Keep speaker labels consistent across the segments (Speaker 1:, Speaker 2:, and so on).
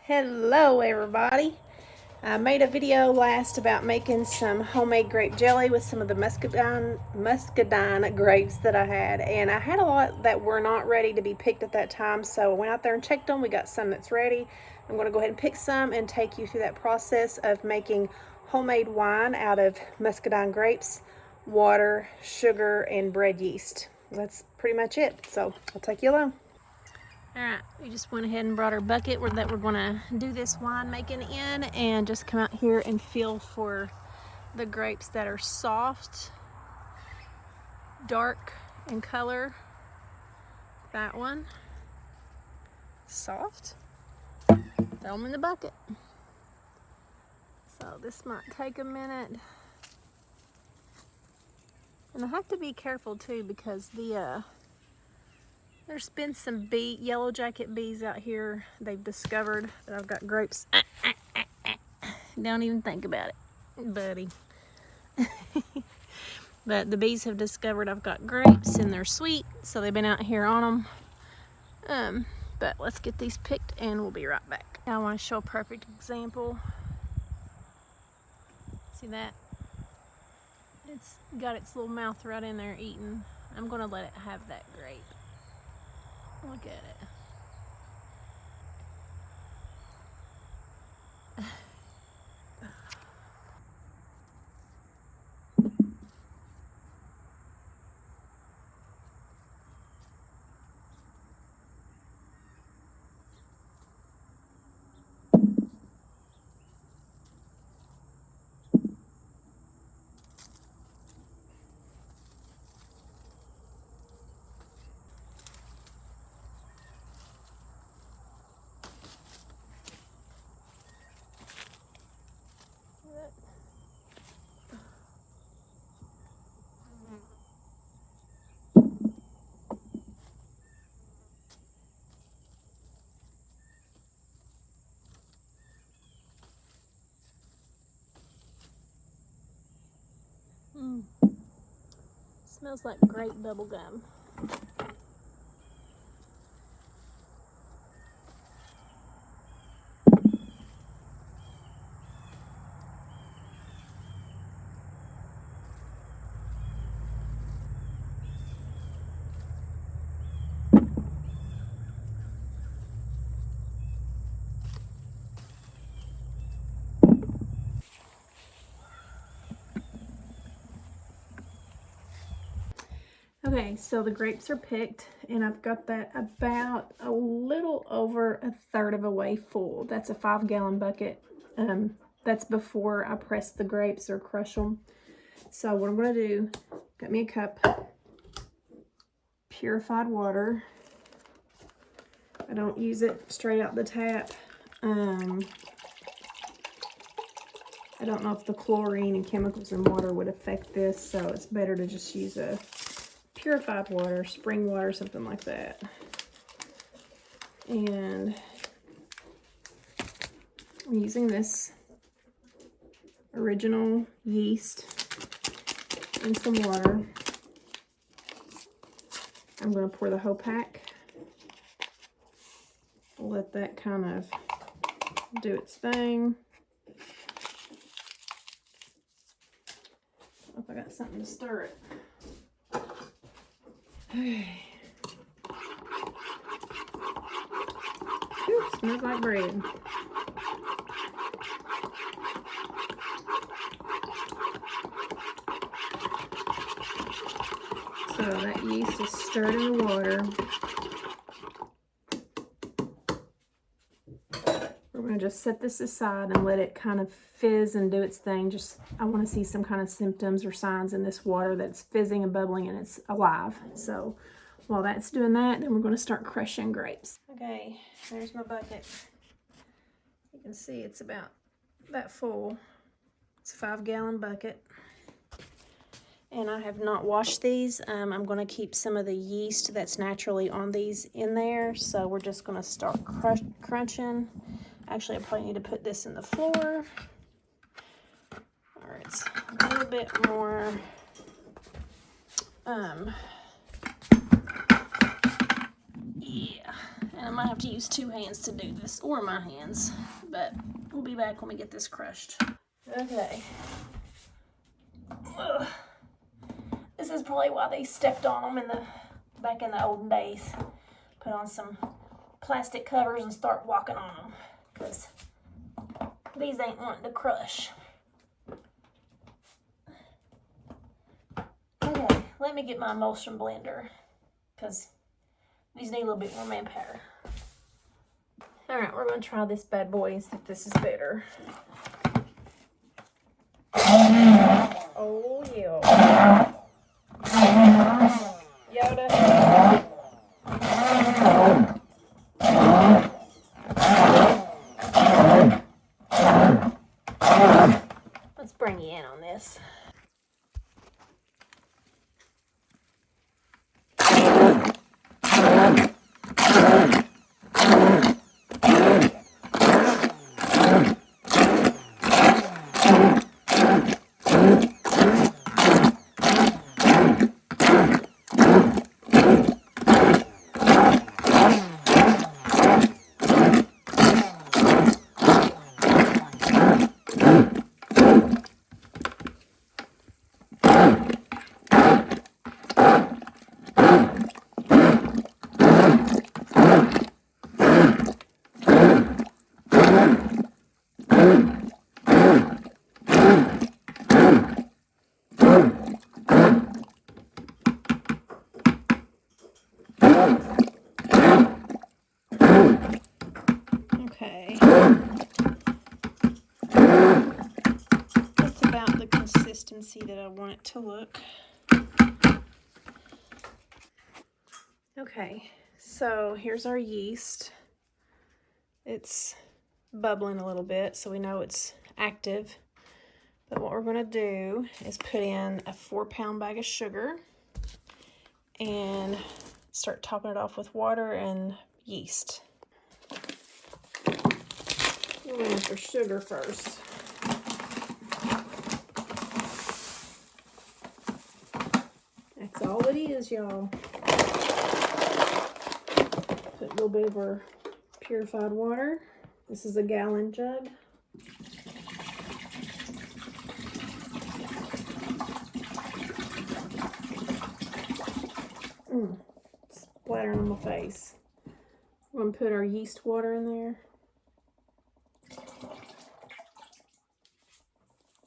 Speaker 1: Hello everybody. I made a video last about making some homemade grape jelly with some of the muscadine grapes that I had, and I had a lot that were not ready to be picked at that time, so I went out there and checked them. We got some that's ready. I'm going to go ahead and pick some and take you through that process of making homemade wine out of muscadine grapes, water, sugar, and bread yeast. That's pretty much it, so I'll take you along. Alright, we just went ahead and brought our bucket that we're going to do this wine making in, and just come out here and feel for the grapes that are soft, dark in color. That one, soft. Throw them in the bucket. So this might take a minute. And I have to be careful too, because there's been some yellow jacket bees out here. They've discovered that I've got grapes. Don't even think about it, buddy. But the bees have discovered I've got grapes and they're sweet, so they've been out here on them. But let's get these picked and we'll be right back. Now I want to show a perfect example. See that? It's got its little mouth right in there eating. I'm going to let it have that grape. Look at it. Smells like grape bubble gum. Okay, so the grapes are picked, and I've got that about a little over a third of a way full. That's a 5-gallon bucket. That's before I press the grapes or crush them. So what I'm going to do, got me a cup, purified water. I don't use it straight out the tap. I don't know if the chlorine and chemicals in water would affect this, so it's better to just use a purified water, spring water, something like that. And I'm using this original yeast and some water. I'm going to pour the whole pack. I'll let that kind of do its thing. Hope I got something to stir it. Okay. Ooh, smells like bread. So that yeast is stirred in the water. We're going to just set this aside and let it kind of fizz and do its thing. I want to see some kind of symptoms or signs in this water that's fizzing and bubbling and it's alive. So while that's doing that, then we're going to start crushing grapes. Okay, there's my bucket. You can see it's about that full. It's a 5-gallon bucket. And I have not washed these. I'm going to keep some of the yeast that's naturally on these in there. So we're just going to start crunching. Actually, I probably need to put this in the floor. Or it's a little bit more yeah. And I might have to use 2 hands to do this, or my hands, but we'll be back when we get this crushed. Okay. Ugh. This is probably why they stepped on them back in the olden days. Put on some plastic covers and start walking on them, because these ain't wanting to crush. Okay, let me get my emulsion blender, because these need a little bit more manpower. Alright, we're going to try this bad boy and see if this is better. Oh yeah. Yoda. Let's bring you in on this. Okay. That's about the consistency that I want it to look. Okay, so here's our yeast. It's bubbling a little bit, so we know it's active. But what we're going to do is put in a 4-pound bag of sugar and start topping it off with water and yeast. We're going with our sugar first. That's all it is, y'all. Put a little bit of our purified water. This is a gallon jug. Splattering on my face. We're going to put our yeast water in there.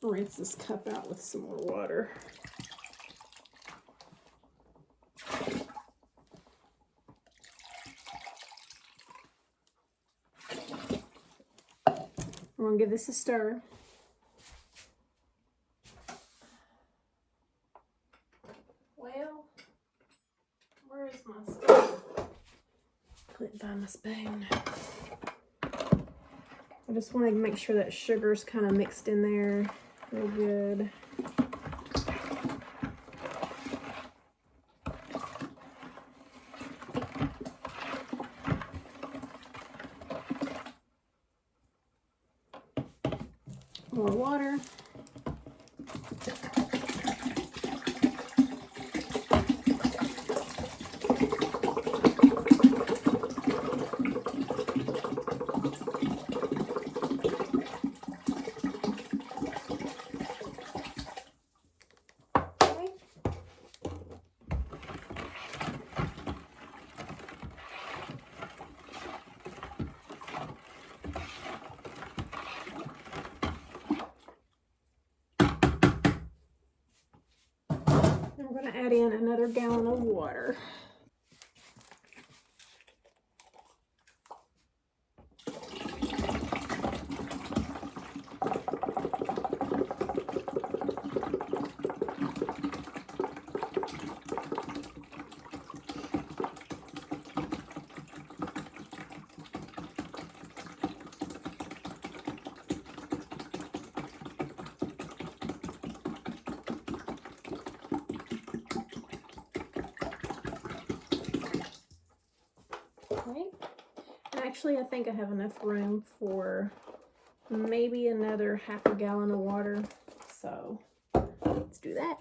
Speaker 1: Rinse this cup out with some more water. We're going to give this a stir. Well, where is my spoon? Couldn't find my spoon. I just want to make sure that sugar's kind of mixed in there real good. More water. We're going to add in another gallon of water. Okay. Actually, I think I have enough room for maybe another half a gallon of water. So let's do that.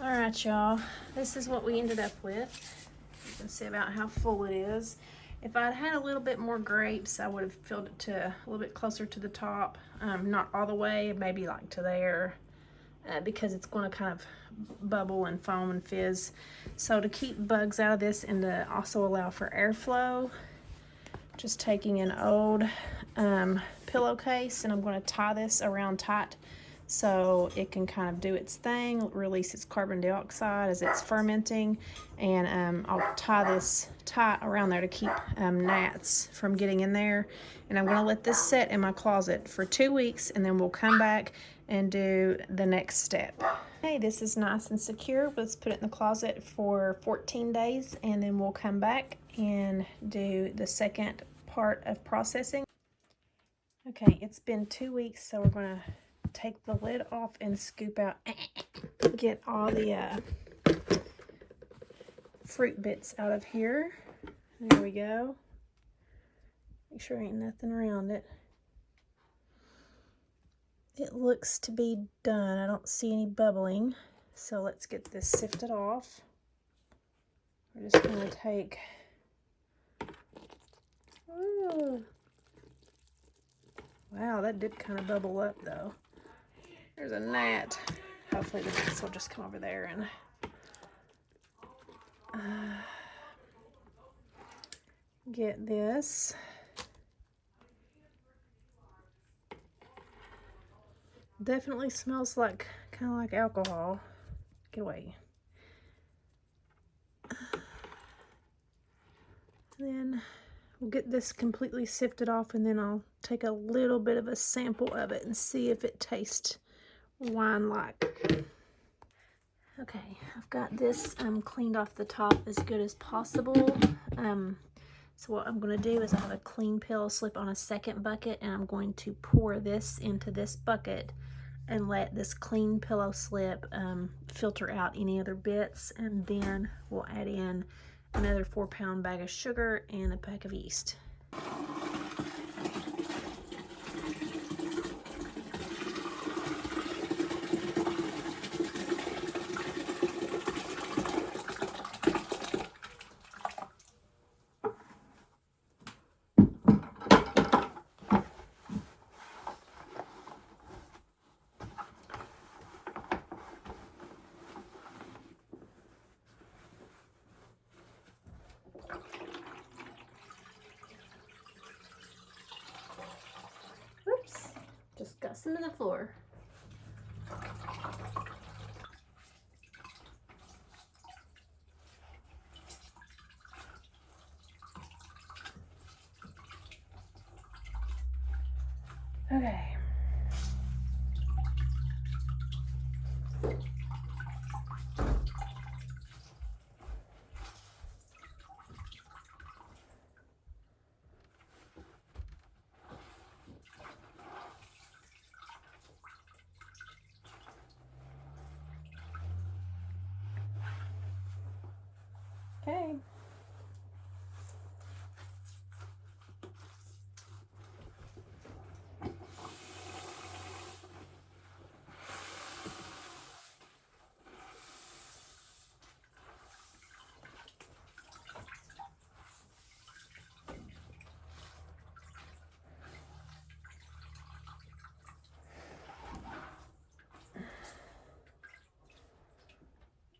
Speaker 1: All right, y'all. This is what we ended up with. can see about how full it is. If I'd had a little bit more grapes, I would have filled it to a little bit closer to the top. Not all the way, maybe like to there, because it's going to kind of bubble and foam and fizz. So to keep bugs out of this and to also allow for airflow, just taking an old pillowcase, and I'm going to tie this around tight so it can kind of do its thing, release its carbon dioxide as it's fermenting, and I'll tie this tight around there to keep gnats from getting in there. And I'm going to let this set in my closet for 2 weeks, and then we'll come back and do the next step. Okay, this is nice and secure. Let's put it in the closet for 14 days, and then we'll come back and do the second part of processing. Okay, it's been 2 weeks, so we're going to take the lid off and scoop out, get all the fruit bits out of here. There we go. Make sure ain't nothing around it. It looks to be done. I don't see any bubbling, so let's get this sifted off. We're just going to take, ooh, wow, that did kind of bubble up though. There's a gnat. Hopefully the gnats will just come over there and get this. Definitely smells like, kind of like alcohol. Get away. Then we'll get this completely sifted off, and then I'll take a little bit of a sample of it and see if it tastes wine-like. Okay, I've got this cleaned off the top as good as possible. So what I'm going to do is I have a clean pillow slip on a second bucket, and I'm going to pour this into this bucket and let this clean pillow slip filter out any other bits, and then we'll add in another 4-pound bag of sugar and a pack of yeast. Just got some on the floor. Okay. Okay.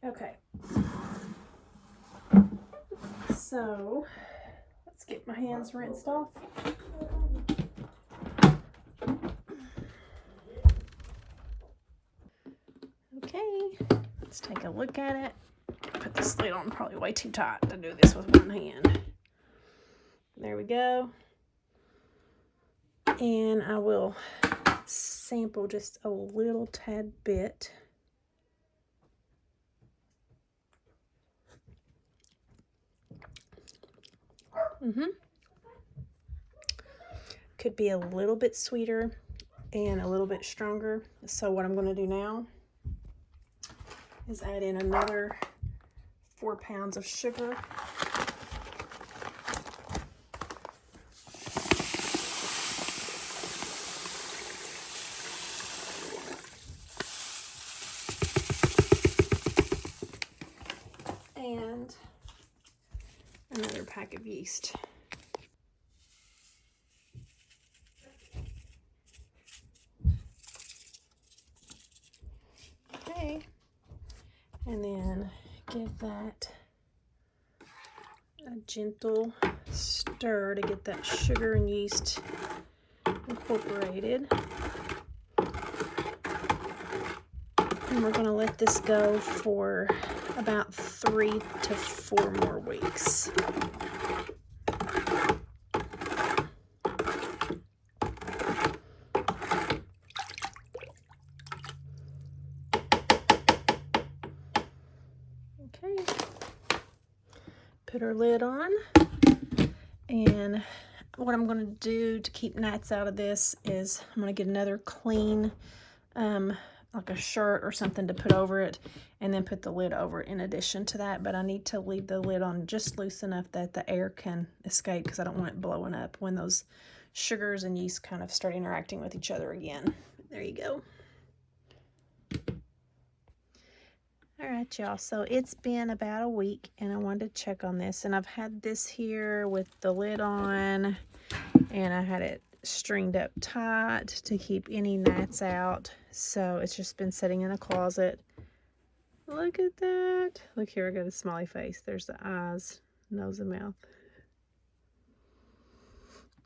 Speaker 1: Okay. So, let's get my hands rinsed off. Okay, let's take a look at it. Put this lid on probably way too tight to do this with one hand. There we go. And I will sample just a little tad bit. Could be a little bit sweeter and a little bit stronger. So what I'm going to do now is add in another 4 pounds of sugar. And pack of yeast. Okay, and then give that a gentle stir to get that sugar and yeast incorporated. And we're going to let this go for about 3 to 4 more weeks. Okay, put our lid on, and what I'm going to do to keep gnats out of this is I'm going to get another clean like a shirt or something to put over it, and then put the lid over it in addition to that. But I need to leave the lid on just loose enough that the air can escape, because I don't want it blowing up when those sugars and yeast kind of start interacting with each other again. There you go. All right, y'all, so it's been about a week, and I wanted to check on this, and I've had this here with the lid on, and I had it stringed up tight to keep any gnats out. So it's just been sitting in a closet. Look at that. Look here, I got a smiley face. There's the eyes, nose, and mouth.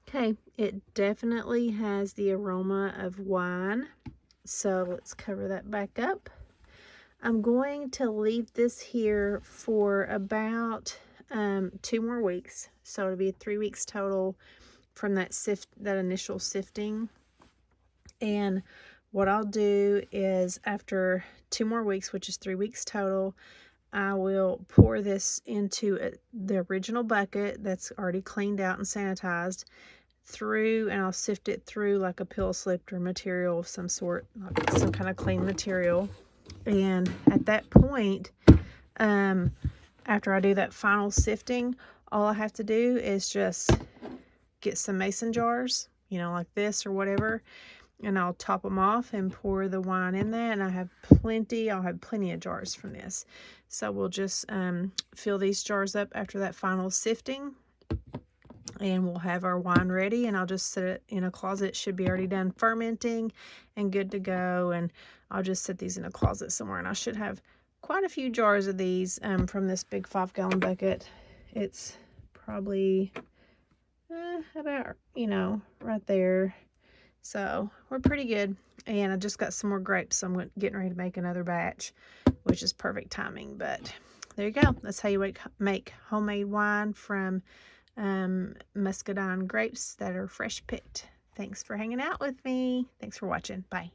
Speaker 1: Okay, it definitely has the aroma of wine. So let's cover that back up. I'm going to leave this here for about 2 more weeks. So it'll be 3 weeks total from that initial sifting. And what I'll do is after 2 more weeks, which is 3 weeks total, I will pour this into the original bucket that's already cleaned out and sanitized through, and I'll sift it through like a pill slip or material of some sort, like some kind of clean material. And at that point, after I do that final sifting, all I have to do is just get some mason jars, you know, like this or whatever, and I'll top them off and pour the wine in that. And I'll have plenty of jars from this. So we'll just fill these jars up after that final sifting, and we'll have our wine ready, and I'll just set it in a closet. It should be already done fermenting and good to go, and I'll just set these in a closet somewhere, and I should have quite a few jars of these from this big 5-gallon bucket. It's probably about, you know, right there. So we're pretty good. And I just got some more grapes, so I'm getting ready to make another batch, which is perfect timing. But there you go. That's how you make homemade wine from muscadine grapes that are fresh picked. Thanks for hanging out with me. Thanks for watching. Bye.